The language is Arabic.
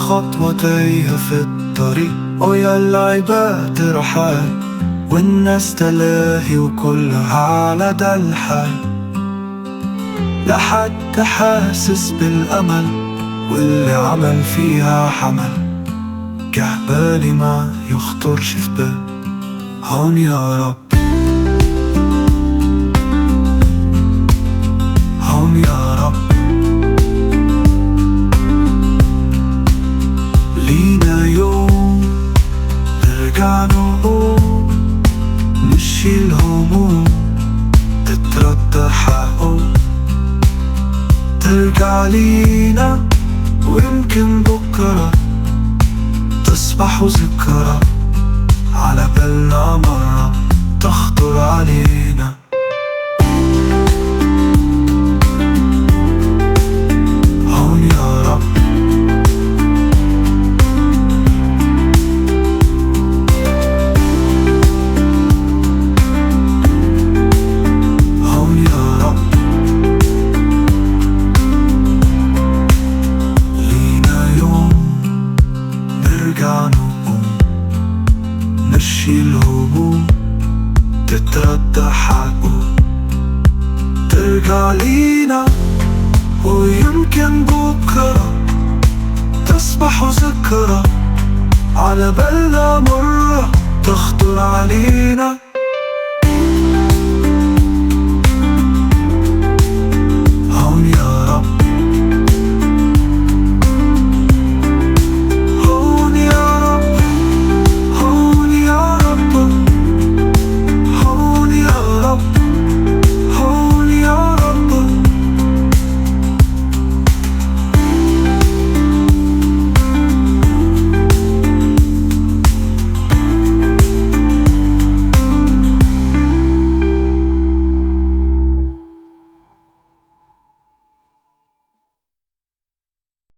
خطوتيها في الطريق، ويا العباد رحال والناس تلاهي وكلها على ده الحال. لا حد حاسس بالأمل واللي عمل فيها حمل، كهبالي ما يخطرش في بال هون يا رب، هون يا رب. لينا يوم نرجع نقوم، نشيل هموم تتردى حقوم، ترجع لينا ويمكن بكرة تصبح ذكرى على بالنا مرة تخطر علينا. هون يا رب، هون يا رب. لينا يوم نرجع نقوم، نشيل الهموم تتردى حقوم، ترجع لينا ويمكن بكرة تصبح ذكرى على بالنا مرة تخطر علينا.